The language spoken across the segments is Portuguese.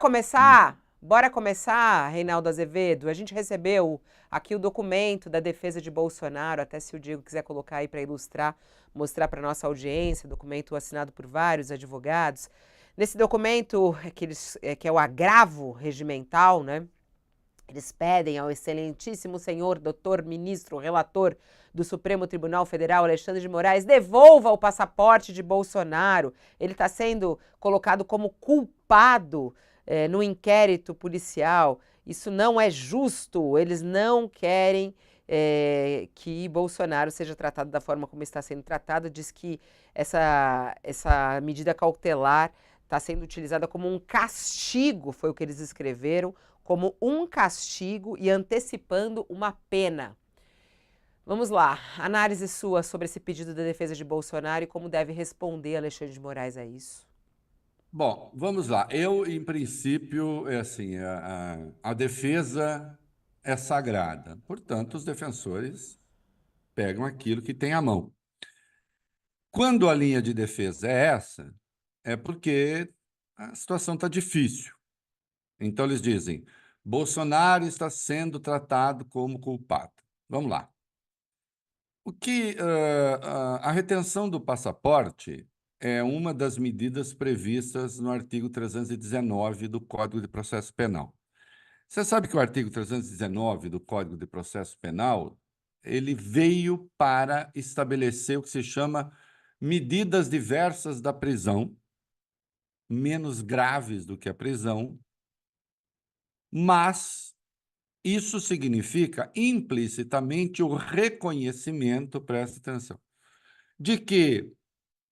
Começar? Bora começar, Reinaldo Azevedo? A gente recebeu aqui o documento da defesa de Bolsonaro, até se o Diego quiser colocar aí para ilustrar, mostrar para nossa audiência, documento assinado por vários advogados. Nesse documento, que é o agravo regimental, né? Eles pedem ao excelentíssimo senhor doutor ministro relator do Supremo Tribunal Federal, Alexandre de Moraes, devolva o passaporte de Bolsonaro. Ele está sendo colocado como culpado no inquérito policial. Isso não é justo. Eles não querem que Bolsonaro seja tratado da forma como está sendo tratado. Diz que essa medida cautelar está sendo utilizada como um castigo, foi o que eles escreveram, como um castigo e antecipando uma pena. Vamos lá, análise sua sobre esse pedido da defesa de Bolsonaro e como deve responder Alexandre de Moraes a isso. Bom, vamos lá. Eu, em princípio, é assim, a defesa é sagrada. Portanto, os defensores pegam aquilo que tem à mão. Quando a linha de defesa é essa, é porque a situação está difícil. Então, eles dizem, Bolsonaro está sendo tratado como culpado. Vamos lá. A retenção do passaporte é uma das medidas previstas no artigo 319 do Código de Processo Penal. Você sabe que o artigo 319 do Código de Processo Penal, ele veio para estabelecer o que se chama medidas diversas da prisão, menos graves do que a prisão, mas isso significa implicitamente o reconhecimento, presta atenção, de que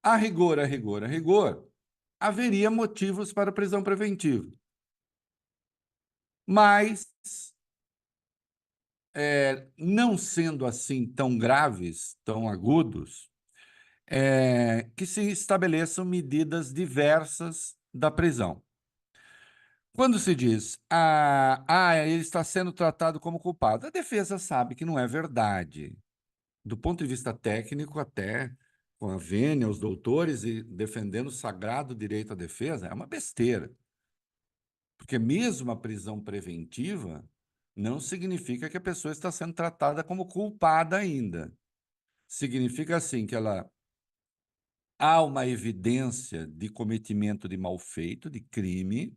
a rigor, a rigor, a rigor, haveria motivos para prisão preventiva. Mas, não sendo assim tão graves, tão agudos, que se estabeleçam medidas diversas da prisão. Quando se diz, ele está sendo tratado como culpado, a defesa sabe que não é verdade. Do ponto de vista técnico, até com a vênia, os doutores e defendendo o sagrado direito à defesa, é uma besteira. Porque mesmo a prisão preventiva não significa que a pessoa está sendo tratada como culpada ainda. Significa, assim, que há uma evidência de cometimento de malfeito, de crime,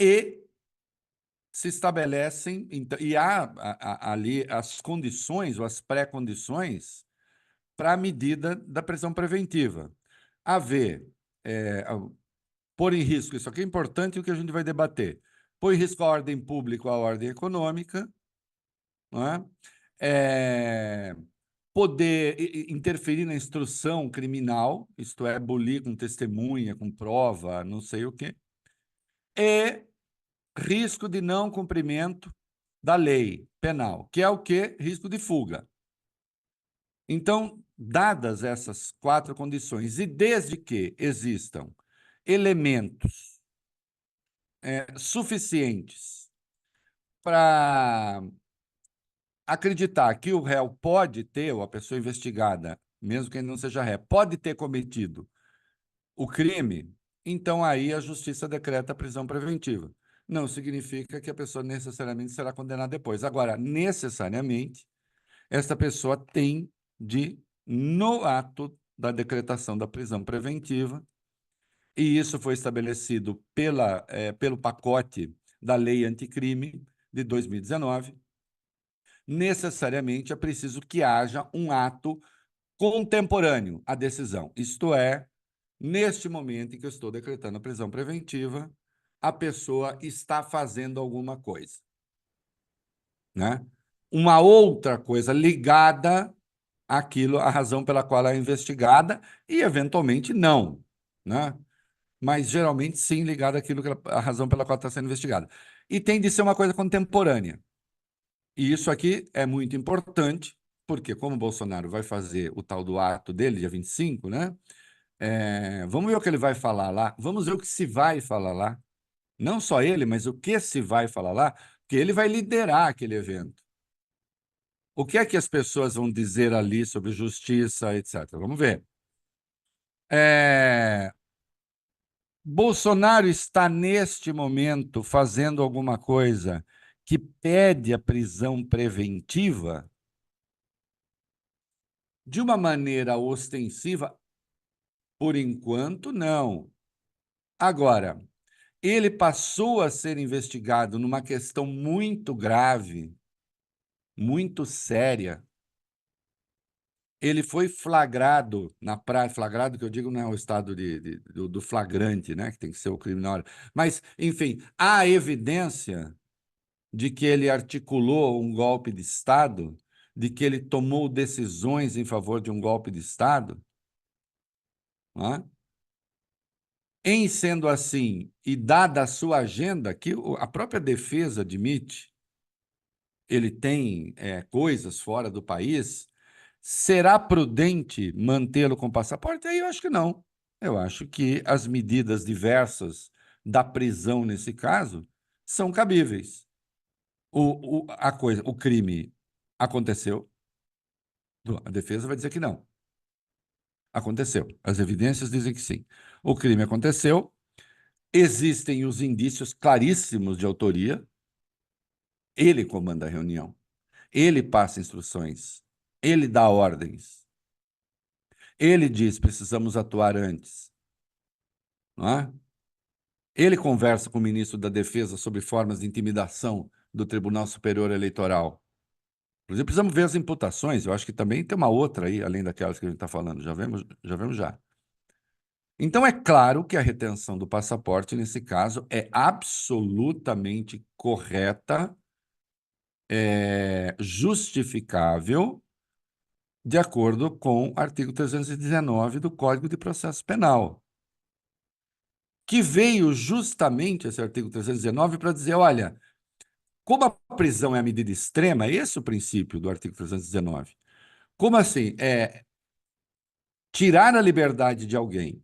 e se estabelecem, e há ali as condições, ou as pré-condições, para a medida da prisão preventiva. Haver, pôr em risco, isso aqui é importante, o que a gente vai debater, pôr em risco a ordem pública ou a ordem econômica, não é? Poder interferir na instrução criminal, isto é, bulir com testemunha, com prova, não sei o quê, e risco de não cumprimento da lei penal, que é o quê? Risco de fuga. Então, dadas essas quatro condições, e desde que existam elementos suficientes para acreditar que o réu pode ter, ou a pessoa investigada, mesmo que ele não seja réu, pode ter cometido o crime, então aí a justiça decreta a prisão preventiva. Não significa que a pessoa necessariamente será condenada depois. Agora, necessariamente, essa pessoa tem de, no ato da decretação da prisão preventiva, e isso foi estabelecido pelo pacote da Lei Anticrime de 2019, necessariamente é preciso que haja um ato contemporâneo à decisão. Isto é, neste momento em que eu estou decretando a prisão preventiva, a pessoa está fazendo alguma coisa, né? Uma outra coisa ligada àquilo, à razão pela qual ela é investigada, e eventualmente não, né? Mas geralmente sim ligada àquilo a razão pela qual está sendo investigada. E tem de ser uma coisa contemporânea. E isso aqui é muito importante, porque como o Bolsonaro vai fazer o tal do ato dele, dia 25, né? Vamos ver o que ele vai falar lá, vamos ver o que se vai falar lá. Não só ele, mas o que se vai falar lá, porque ele vai liderar aquele evento. O que é que as pessoas vão dizer ali sobre justiça, etc. Vamos ver. Bolsonaro está, neste momento, fazendo alguma coisa que pede a prisão preventiva de uma maneira ostensiva? Por enquanto, não. Agora, ele passou a ser investigado numa questão muito grave, muito séria. Ele foi flagrado na praia, flagrado que eu digo não é o estado do flagrante, né, que tem que ser o crime na hora. Mas, enfim, há evidência de que ele articulou um golpe de Estado, de que ele tomou decisões em favor de um golpe de Estado, não é? Em sendo assim, e dada a sua agenda, que a própria defesa admite, ele tem coisas fora do país, será prudente mantê-lo com passaporte? Aí eu acho que não. Eu acho que as medidas diversas da prisão, nesse caso, são cabíveis. O crime aconteceu, a defesa vai dizer que não. Aconteceu. As evidências dizem que sim. O crime aconteceu, existem os indícios claríssimos de autoria, ele comanda a reunião, ele passa instruções, ele dá ordens, ele diz: precisamos atuar antes, não é? Ele conversa com o ministro da Defesa sobre formas de intimidação do Tribunal Superior Eleitoral. Inclusive, precisamos ver as imputações, eu acho que também tem uma outra aí, além daquelas que a gente está falando, já vemos, já vemos já. Então, é claro que a retenção do passaporte, nesse caso, é absolutamente correta, justificável, de acordo com o artigo 319 do Código de Processo Penal, que veio justamente esse artigo 319 para dizer, olha, como a prisão é a medida extrema, esse é o princípio do artigo 319. Como assim? Tirar a liberdade de alguém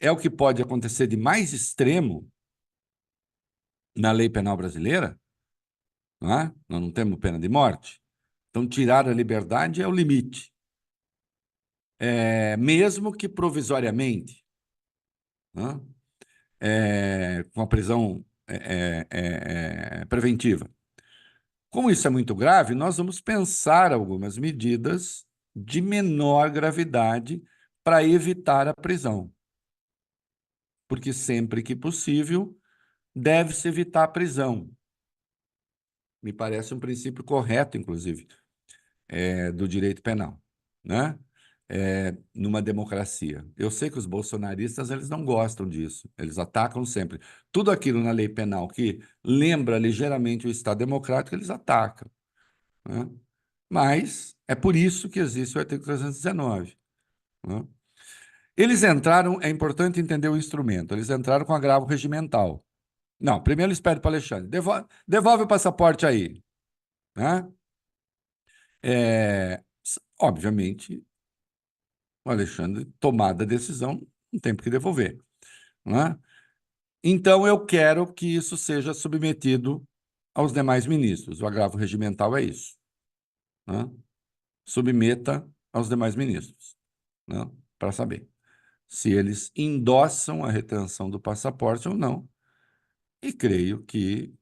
é o que pode acontecer de mais extremo na lei penal brasileira, não é? Nós não temos pena de morte. Então, tirar a liberdade é o limite, mesmo que provisoriamente, não é? Com a prisão preventiva. Como isso é muito grave, nós vamos pensar algumas medidas de menor gravidade para evitar a prisão, porque sempre que possível deve-se evitar a prisão. Me parece um princípio correto, inclusive, do direito penal, né? Numa democracia. Eu sei que os bolsonaristas eles não gostam disso, eles atacam sempre. Tudo aquilo na lei penal que lembra ligeiramente o Estado democrático, eles atacam, né? Mas é por isso que existe o artigo 319, né? Eles entraram, é importante entender o instrumento, eles entraram com agravo regimental. Não, primeiro eles pedem para o Alexandre, devolve o passaporte aí, né? Obviamente, o Alexandre, tomada a decisão, não tem por que devolver, né? Então, eu quero que isso seja submetido aos demais ministros. O agravo regimental é isso, né? Submeta aos demais ministros, né? Para saber se eles endossam a retenção do passaporte ou não. E creio que,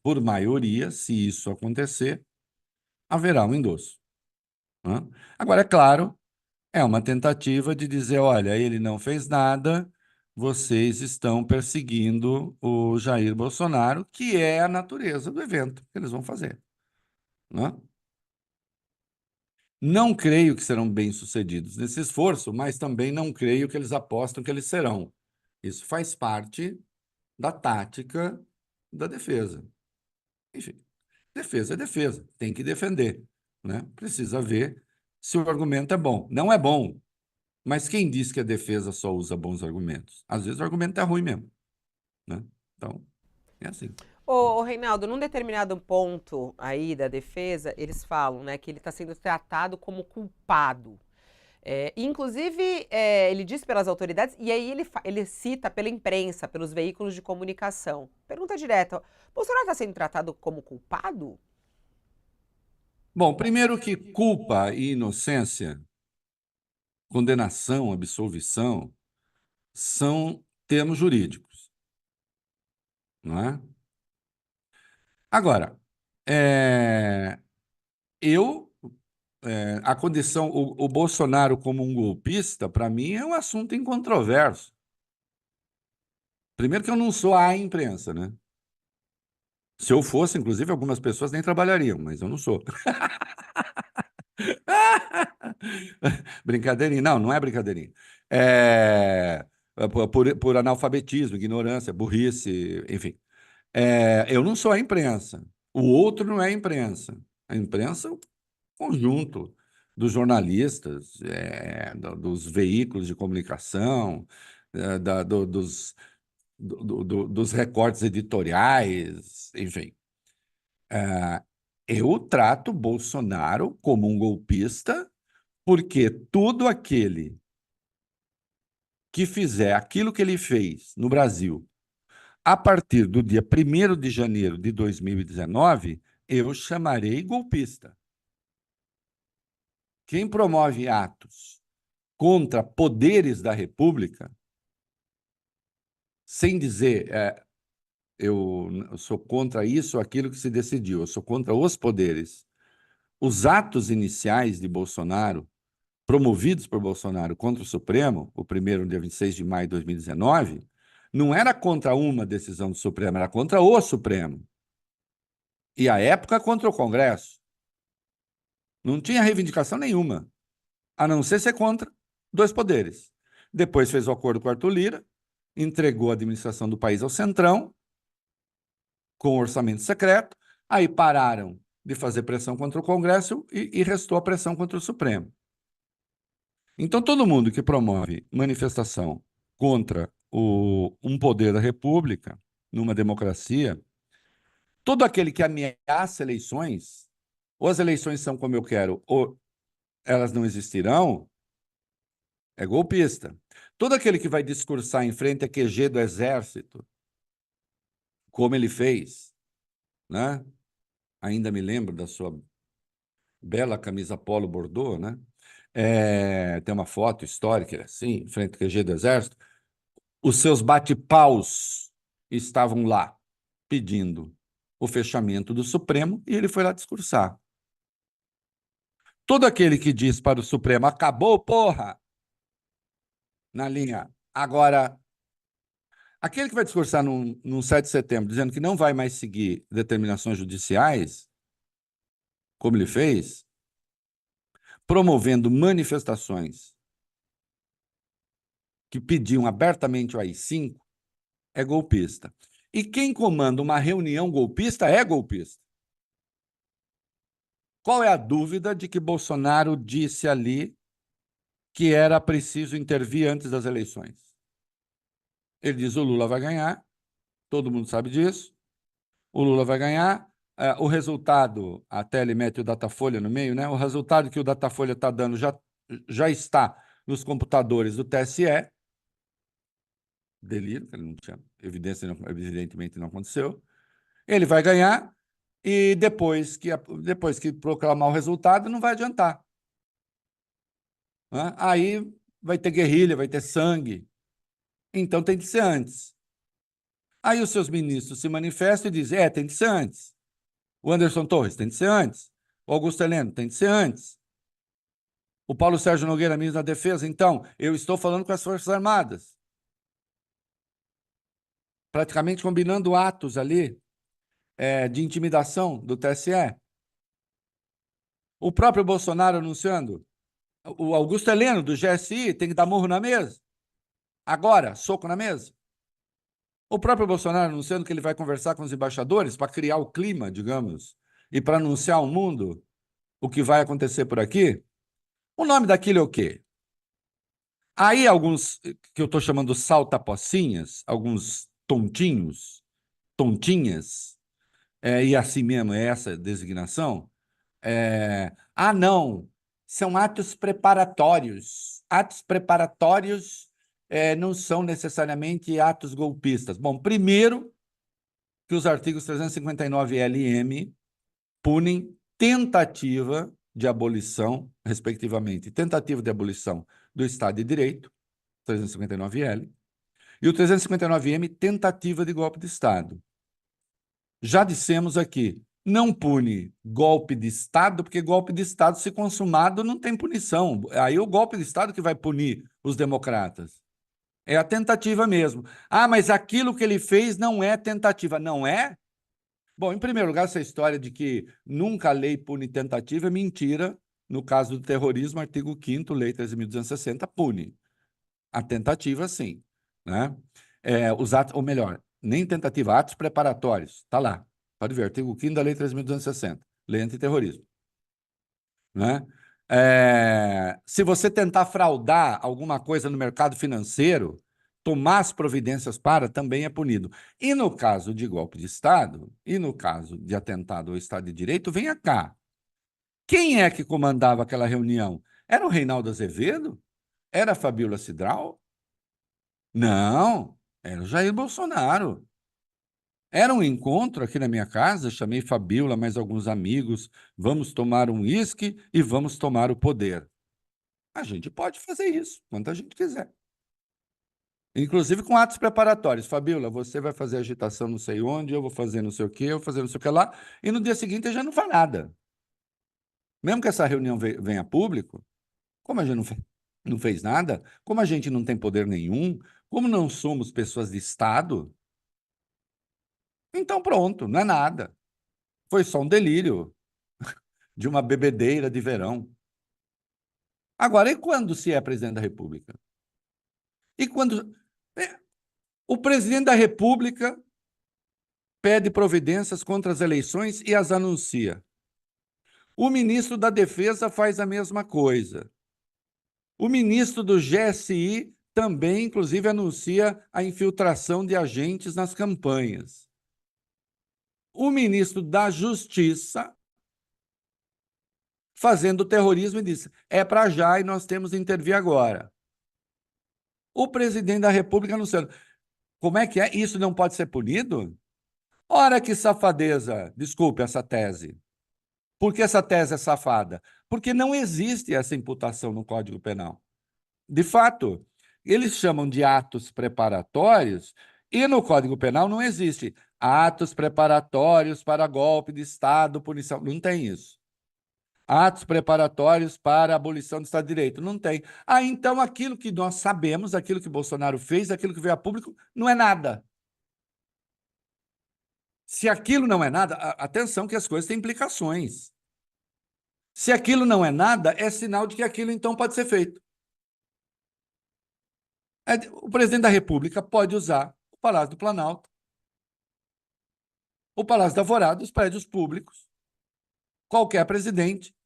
por maioria, se isso acontecer, haverá um endosso, né? Agora, é claro, é uma tentativa de dizer, olha, ele não fez nada, vocês estão perseguindo o Jair Bolsonaro, que é a natureza do evento que eles vão fazer, né? Não creio que serão bem-sucedidos nesse esforço, mas também não creio que eles apostam que eles serão. Isso faz parte da tática da defesa. Enfim, defesa é defesa, tem que defender, né? Precisa ver se o argumento é bom. Não é bom, mas quem diz que a defesa só usa bons argumentos? Às vezes o argumento é ruim mesmo, né? Então, é assim. Ô, Reinaldo, num determinado ponto aí da defesa, eles falam, né, que ele está sendo tratado como culpado. Inclusive, ele diz pelas autoridades, e aí ele cita pela imprensa, pelos veículos de comunicação. Pergunta direta: Bolsonaro está sendo tratado como culpado? Bom, primeiro que culpa e inocência, condenação, absolvição, são termos jurídicos, não é? Agora, é, eu, a condição, o Bolsonaro como um golpista, para mim, é um assunto incontroverso. Primeiro que eu não sou a imprensa, né? Se eu fosse, inclusive, algumas pessoas nem trabalhariam, mas eu não sou. Brincadeirinha. Não, não é brincadeirinha. É, por analfabetismo, ignorância, burrice, enfim. Eu não sou a imprensa. O outro não é a imprensa. A imprensa é o conjunto dos jornalistas, dos veículos de comunicação, dos recortes editoriais, enfim. Eu trato Bolsonaro como um golpista, porque todo aquele que fizer aquilo que ele fez no Brasil a partir do dia 1º de janeiro de 2019, eu chamarei golpista. Quem promove atos contra poderes da República, sem dizer eu sou contra isso ou aquilo que se decidiu, eu sou contra os poderes. Os atos iniciais de Bolsonaro, promovidos por Bolsonaro contra o Supremo, o primeiro, no dia 26 de maio de 2019, não era contra uma decisão do Supremo, era contra o Supremo. E, à época, contra o Congresso. Não tinha reivindicação nenhuma, a não ser contra dois poderes. Depois fez o acordo com Arthur Lira, entregou a administração do país ao Centrão, com orçamento secreto, aí pararam de fazer pressão contra o Congresso e restou a pressão contra o Supremo. Então, todo mundo que promove manifestação contra um poder da República, numa democracia, todo aquele que ameaça eleições, ou as eleições são como eu quero, ou elas não existirão, é golpista. Todo aquele que vai discursar em frente a QG do Exército, como ele fez, né? Ainda me lembro da sua bela camisa polo bordô, né? Tem uma foto histórica assim, em frente ao QG do Exército. Os seus bate-paus estavam lá pedindo o fechamento do Supremo e ele foi lá discursar. Todo aquele que diz para o Supremo, acabou, porra, na linha, agora, aquele que vai discursar num 7 de setembro dizendo que não vai mais seguir determinações judiciais, como ele fez, promovendo manifestações que pediam abertamente o AI-5, é golpista. E quem comanda uma reunião golpista é golpista. Qual é a dúvida de que Bolsonaro disse ali que era preciso intervir antes das eleições? Ele diz: o Lula vai ganhar, todo mundo sabe disso, o Lula vai ganhar. O resultado, até ele mete o Datafolha no meio, né? O resultado que o Datafolha está dando já está nos computadores do TSE. Delírio, ele não tinha evidência, evidentemente não aconteceu. Ele vai ganhar e depois que proclamar o resultado, não vai adiantar. Né? Aí vai ter guerrilha, vai ter sangue. Então tem que ser antes. Aí os seus ministros se manifestam e dizem: tem que ser antes. O Anderson Torres tem que ser antes. O Augusto Heleno tem que ser antes. O Paulo Sérgio Nogueira, ministro da Defesa, então, eu estou falando com as Forças Armadas. Praticamente combinando atos ali de intimidação do TSE. O próprio Bolsonaro anunciando: o Augusto Heleno, do GSI, tem que dar murro na mesa. Agora, soco na mesa. O próprio Bolsonaro anunciando que ele vai conversar com os embaixadores para criar o clima, digamos, e para anunciar ao mundo o que vai acontecer por aqui. O nome daquilo é o quê? Aí alguns, que eu estou chamando salta-pocinhas, alguns tontinhos, tontinhas, e assim mesmo é essa designação, não, são atos preparatórios. Atos preparatórios não são necessariamente atos golpistas. Bom, primeiro que os artigos 359 LM punem tentativa de abolição, respectivamente, tentativa de abolição do Estado de Direito, 359L, E o 359-M, tentativa de golpe de Estado. Já dissemos aqui, não pune golpe de Estado, porque golpe de Estado, se consumado, não tem punição. Aí o golpe de Estado que vai punir os democratas. É a tentativa mesmo. Ah, mas aquilo que ele fez não é tentativa. Não é? Bom, em primeiro lugar, essa história de que nunca a lei pune tentativa é mentira. No caso do terrorismo, artigo 5º, Lei 13.260, pune. A tentativa, sim. Né? Os atos, ou melhor, nem tentativa, atos preparatórios. Está lá. Pode ver, artigo 5º da Lei 13.260, Lei Antiterrorismo. Né? Se você tentar fraudar alguma coisa no mercado financeiro, tomar as providências para, também é punido. E no caso de golpe de Estado, e no caso de atentado ao Estado de Direito, venha cá. Quem é que comandava aquela reunião? Era o Reinaldo Azevedo? Era a Fabíola Cidral? Não, era o Jair Bolsonaro. Era um encontro aqui na minha casa, chamei Fabíola, mais alguns amigos, vamos tomar um uísque e vamos tomar o poder. A gente pode fazer isso, quando a gente quiser. Inclusive com atos preparatórios. Fabíola, você vai fazer agitação não sei onde, eu vou fazer não sei o quê, eu vou fazer não sei o que lá, e no dia seguinte já não faz nada. Mesmo que essa reunião venha a público, como a gente não fez nada, como a gente não tem poder nenhum, como não somos pessoas de Estado, então pronto, não é nada. Foi só um delírio de uma bebedeira de verão. Agora, e quando se é presidente da República? E quando o presidente da República pede providências contra as eleições e as anuncia. O ministro da Defesa faz a mesma coisa. O ministro do GSI também, inclusive, anuncia a infiltração de agentes nas campanhas. O ministro da Justiça fazendo terrorismo e disse, é para já e nós temos de intervir agora. O presidente da República anunciando. Como é que é? Isso não pode ser punido? Ora que safadeza, desculpe essa tese. Por que essa tese é safada? Porque não existe essa imputação no Código Penal. De fato, eles chamam de atos preparatórios e no Código Penal não existe atos preparatórios para golpe de Estado, punição. Não tem isso. Atos preparatórios para a abolição do Estado de Direito. Não tem. Ah, então aquilo que nós sabemos, aquilo que Bolsonaro fez, aquilo que veio a público, não é nada. Se aquilo não é nada, atenção que as coisas têm implicações. Se aquilo não é nada, é sinal de que aquilo então pode ser feito. O presidente da República pode usar o Palácio do Planalto, o Palácio da Alvorada, os prédios públicos, qualquer presidente,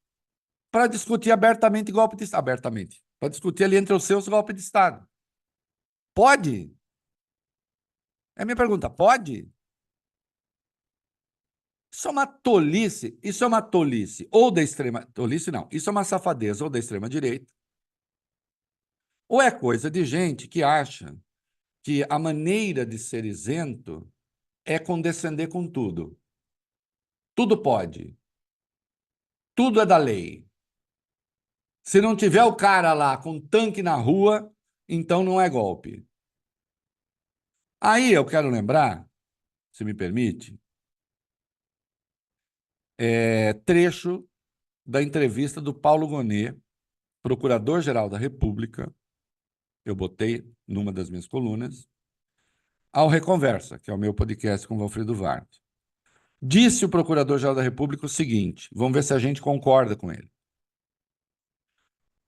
para discutir abertamente golpe de Estado. Abertamente. Para discutir ali entre os seus golpe de Estado. Pode? É a minha pergunta, pode? Isso é uma tolice, isso é uma tolice, ou da extrema... Tolice não, isso é uma safadeza ou da extrema-direita, ou é coisa de gente que acha que a maneira de ser isento é condescender com tudo. Tudo pode. Tudo é da lei. Se não tiver o cara lá com tanque na rua, então não é golpe. Aí eu quero lembrar, se me permite, trecho da entrevista do Paulo Gonet, procurador-geral da República, eu botei numa das minhas colunas, ao Reconversa, que é o meu podcast com o Valfrido Vard. Disse o Procurador-Geral da República o seguinte, vamos ver se a gente concorda com ele.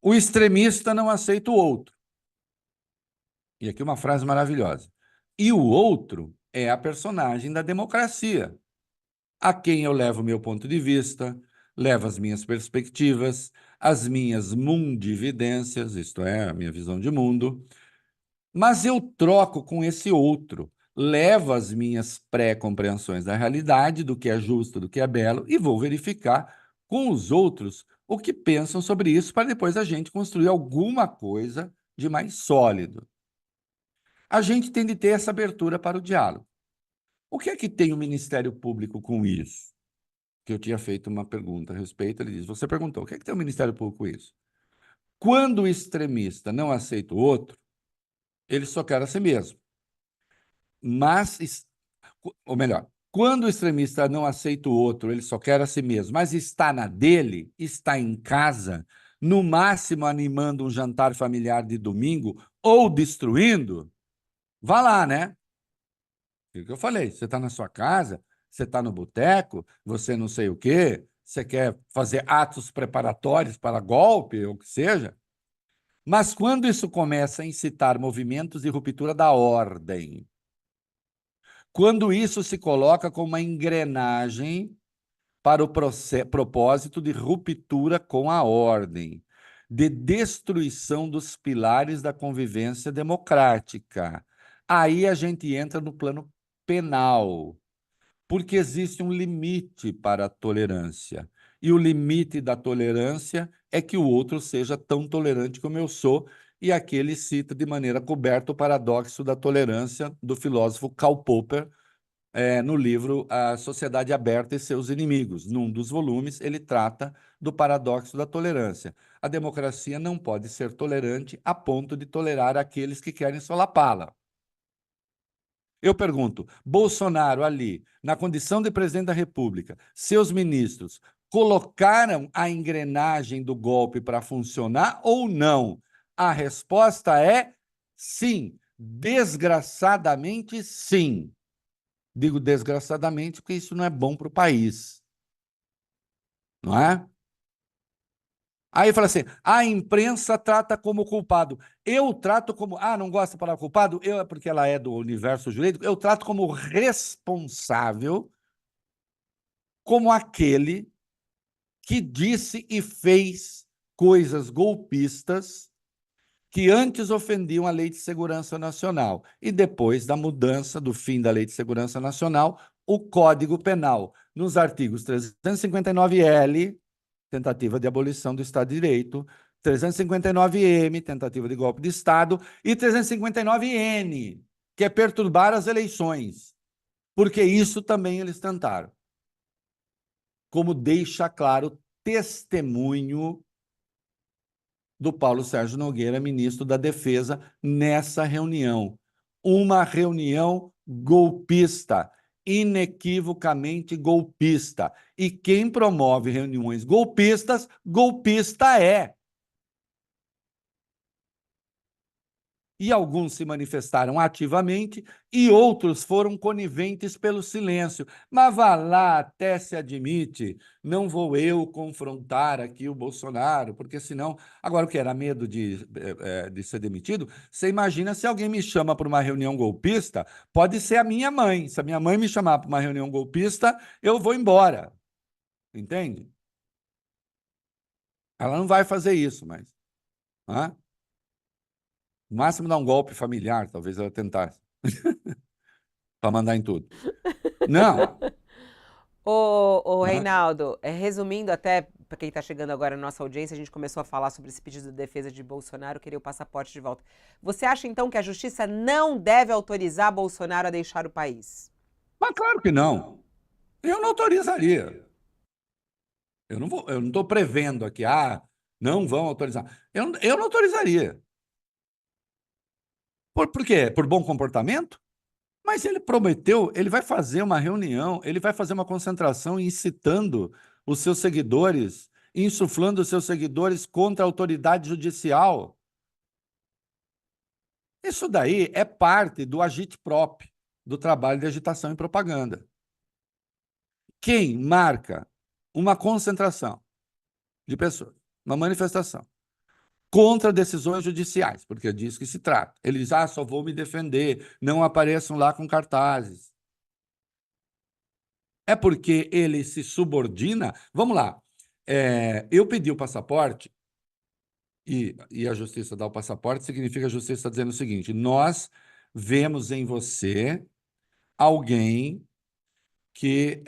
O extremista não aceita o outro. E aqui uma frase maravilhosa. E o outro é a personagem da democracia, a quem eu levo o meu ponto de vista, levo as minhas perspectivas, as minhas mundividências, isto é, a minha visão de mundo, mas eu troco com esse outro, levo as minhas pré-compreensões da realidade, do que é justo, do que é belo, e vou verificar com os outros o que pensam sobre isso, para depois a gente construir alguma coisa de mais sólido. A gente tem de ter essa abertura para o diálogo. O que é que tem o Ministério Público com isso? Que eu tinha feito uma pergunta a respeito, ele diz, você perguntou, o que é que tem o Ministério Público com isso? Quando o extremista não aceita o outro, ele só quer a si mesmo. mas, ou melhor, quando o extremista não aceita o outro, ele só quer a si mesmo, mas está na dele, está em casa, no máximo animando um jantar familiar de domingo ou destruindo, vá lá, né? O que eu falei, você está na sua casa, você está no boteco, você não sei o quê, você quer fazer atos preparatórios para golpe, ou o que seja, mas quando isso começa a incitar movimentos de ruptura da ordem, quando isso se coloca como uma engrenagem para o propósito de ruptura com a ordem, de destruição dos pilares da convivência democrática, aí a gente entra no plano penal, porque existe um limite para a tolerância. E o limite da tolerância é que o outro seja tão tolerante como eu sou, e aqui ele cita de maneira coberta o paradoxo da tolerância do filósofo Karl Popper, no livro A Sociedade Aberta e Seus Inimigos. Num dos volumes, ele trata do paradoxo da tolerância. A democracia não pode ser tolerante a ponto de tolerar aqueles que querem solapá-la. Eu pergunto, Bolsonaro ali, na condição de presidente da República, seus ministros colocaram a engrenagem do golpe para funcionar ou não? A resposta é sim, desgraçadamente sim. Digo desgraçadamente porque isso não é bom para o país, não é? Aí fala assim, a imprensa trata como culpado. Eu trato como, não gosta da palavra culpado? É porque ela é do universo jurídico, eu trato como responsável, como aquele que disse e fez coisas golpistas que antes ofendiam a Lei de Segurança Nacional e depois da mudança do fim da Lei de Segurança Nacional, o Código Penal, nos artigos 359-L, tentativa de abolição do Estado de Direito, 359-M, tentativa de golpe de Estado, e 359-N, que é perturbar as eleições, porque isso também eles tentaram. Como deixa claro testemunho do Paulo Sérgio Nogueira, ministro da Defesa, nessa reunião. Uma reunião golpista, inequivocamente golpista. E quem promove reuniões golpistas, golpista é. E alguns se manifestaram ativamente e outros foram coniventes pelo silêncio. Mas vá lá, até se admite, não vou eu confrontar aqui o Bolsonaro, porque senão... Agora, o que era medo de ser demitido? Você imagina se alguém me chama para uma reunião golpista, pode ser a minha mãe. Se a minha mãe me chamar para uma reunião golpista, eu vou embora. Entende? Ela não vai fazer isso, mas... No máximo dar um golpe familiar, talvez ela tentasse, para mandar em tudo. Não, Ô, né? Reinaldo, resumindo até para quem está chegando agora na nossa audiência, a gente começou a falar sobre esse pedido de defesa de Bolsonaro, querer o passaporte de volta. Você acha então que a justiça não deve autorizar Bolsonaro a deixar o país? Mas claro que não. Eu não autorizaria. Eu não estou prevendo aqui, não vão autorizar. Eu não autorizaria. Por quê? Por bom comportamento? Mas ele prometeu, ele vai fazer uma reunião, ele vai fazer uma concentração incitando os seus seguidores, insuflando os seus seguidores contra a autoridade judicial. Isso daí é parte do agite-prop, do trabalho de agitação e propaganda. Quem marca uma concentração de pessoas, uma manifestação, contra decisões judiciais, porque é disso que se trata. Ele diz, só vou me defender, não apareçam lá com cartazes. É porque ele se subordina. Vamos lá, eu pedi o passaporte e a justiça dá o passaporte, significa que a justiça está dizendo o seguinte, nós vemos em você alguém que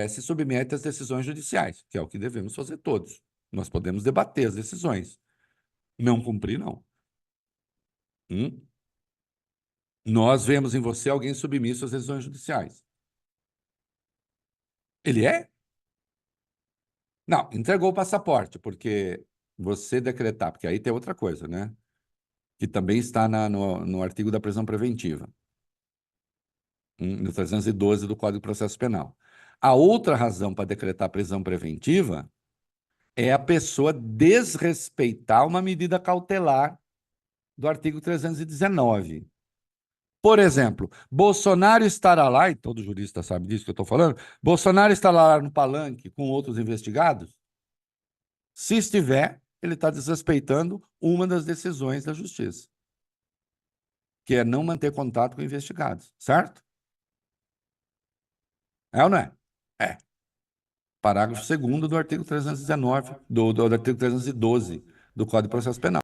se submete às decisões judiciais, que é o que devemos fazer todos. Nós podemos debater as decisões. Não cumprir, não. Nós vemos em você alguém submisso às decisões judiciais. Ele é? Não, entregou o passaporte, porque você decretar, porque aí tem outra coisa, né? Que também está no artigo da prisão preventiva. no 312 do Código de Processo Penal. A outra razão para decretar prisão preventiva é a pessoa desrespeitar uma medida cautelar do artigo 319. Por exemplo, Bolsonaro estará lá, e todo jurista sabe disso que eu estou falando, Bolsonaro estará lá no palanque com outros investigados? Se estiver, ele está desrespeitando uma das decisões da Justiça, que é não manter contato com investigados, certo? É ou não é? É. Parágrafo 2º do artigo 319, do artigo 312 do Código de Processo Penal.